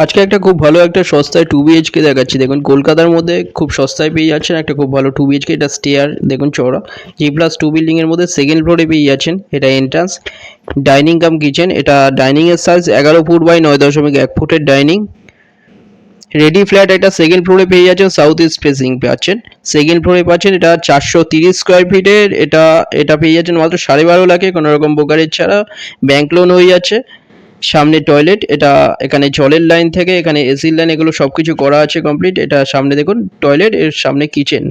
আজকে একটা খুব ভালো একটা সস্তায় 2 BHK দেখাচ্ছি। দেখুন কলকাতার মধ্যে খুব সস্তায় পেয়ে যাচ্ছেন একটা খুব ভালো 2 BHK। এটা স্টেয়ার দেখুন চওড়া, G+2 বিল্ডিংয়ের মধ্যে সেকেন্ড ফ্লোরে পেয়ে যাচ্ছেন। এটা এন্ট্রান্স, ডাইনিং কাম কিচেন। এটা ডাইনিংয়ের সাইজ 11 ফুট বাই 9.1 ফুটের ডাইনিং। রেডি ফ্ল্যাট একটা সেকেন্ড ফ্লোরে পেয়ে যাচ্ছেন, সাউথ ইস্ট ফেসিং পাচ্ছেন। সেকেন্ড ফ্লোরে পাচ্ছেন এটা 430 স্কোয়ার ফিটের। এটা এটা পেয়ে যাচ্ছেন মাত্র 12.5 লাখে, কোনো রকম ব্রোকারেজ ছাড়া। ব্যাংক লোন হয়ে যাচ্ছে। সামনে টয়লেট, এটা এখানে জলের লাইন থেকে এখানে এসির লাইন, এগুলো সব কিছু করা আছে কমপ্লিট। এটা সামনে দেখুন টয়লেট, এর সামনে কিচেন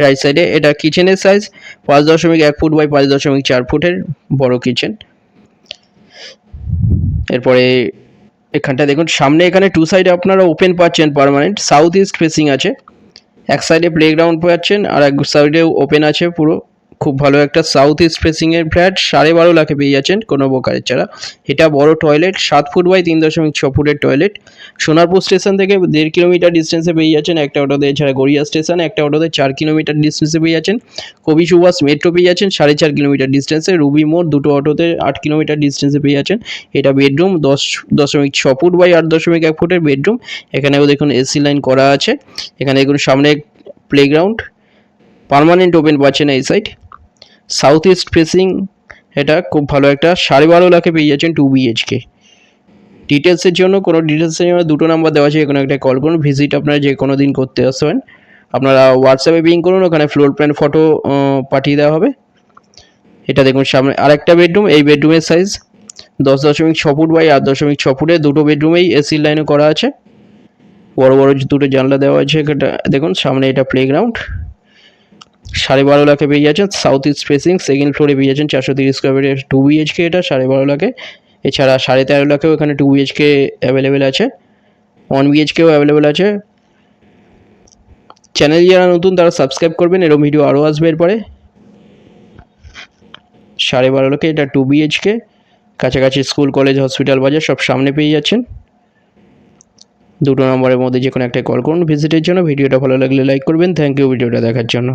রাইট সাইডে। এটা কিচেনের সাইজ 5.1 ফুট বাই 5.4 ফুটের বড় কিচেন। এরপরে এখানটা দেখুন সামনে এখানে টু সাইডে আপনারা ওপেন পাচ্ছেন পার্মানেন্ট, সাউথ ইস্ট ফেসিং আছে। এক সাইডে প্লেগ্রাউন্ড পাচ্ছেন আর এক সাইডে ওপেন আছে পুরো। খুব ভালো একটা সাউথ ইস্ট ফেসিংয়ের ফ্ল্যাট, 12.5 লাখে পেয়ে যাচ্ছেন কোনো ব্রোকারেজ ছাড়া। এটা বড় টয়লেট, 7 ফুট বাই 3.6 ফুটের টয়লেট। সোনারপুর স্টেশন থেকে 1.5 কিলোমিটার ডিস্টেন্সে পেয়ে যাচ্ছেন একটা অটোতে। এছাড়া গড়িয়া স্টেশন একটা অটোতে 4 কিলোমিটার ডিস্টেন্সে পেয়ে যাচ্ছেন। কবি সুভাষ মেট্রো পেয়ে যাচ্ছেন 4.5 কিলোমিটার ডিস্টেন্সে। রুবি মোড় দুটো অটোতে 8 কিলোমিটার ডিস্টেন্সে পেয়ে যাচ্ছেন। এটা বেডরুম 10.6 ফুট বাই 8.1 ফুটের বেডরুম। এখানেও দেখুন এসি লাইন করা আছে। এখানে দেখুন সামনে প্লেগ্রাউন্ড, পার্মানেন্ট ওপেন পাচ্ছেন এই সাইড। সাউথ ইস্ট ফেসিং, এটা খুব ভালো একটা 12.5 লাখে পেয়ে যাচ্ছেন 2 BHK। ডিটেলসের জন্য দুটো নাম্বার দেওয়া আছে, কোনো একটা কল করুন। ভিজিট আপনারা যে কোনো দিন করতে আসবেন। আপনারা হোয়াটসঅ্যাপে পিং করুন, ওখানে ফ্লোর প্ল্যান ফটো পাঠিয়ে দেওয়া হবে। এটা দেখুন সামনে আরেকটা বেডরুম। এই বেডরুমের সাইজ 10.6 ফুট বাই 8.6 ফুটের। দুটো বেডরুমেই এসির লাইনে করা আছে। বড় বড় দুটো জানলা দেওয়া আছে। এটা দেখুন সামনে এটা প্লেগ্রাউন্ড। 12.5 লাখে পেয়ে যাচ্ছেন সাউথ ইস্ট ফেসিং। সেকেন্ড ফ্লোরে পেয়ে যাচ্ছেন 430 স্কোয়ার ফিটের 2 BHK। এটা 12.5 লাখে। এছাড়া 13.5 লাখেও এখানে 2 BHK অ্যাভেলেবেল আছে। 1 BHKও অ্যাভেলেবেল আছে। চ্যানেল যারা নতুন তারা সাবস্ক্রাইব করবেন, এরকম ভিডিও আরও আসবে এরপরে। 12.5 লাখে এটা 2 BHK। কাছাকাছি স্কুল, কলেজ, হসপিটাল, বাজার সব সামনে পেয়ে যাচ্ছেন। দুটো নম্বরের মধ্যে যে কোনো একটা কল করুন ভিজিটের জন্য। ভিডিওটা ভালো লাগলে লাইক করবেন। থ্যাংক ইউ ভিডিওটা দেখার জন্য।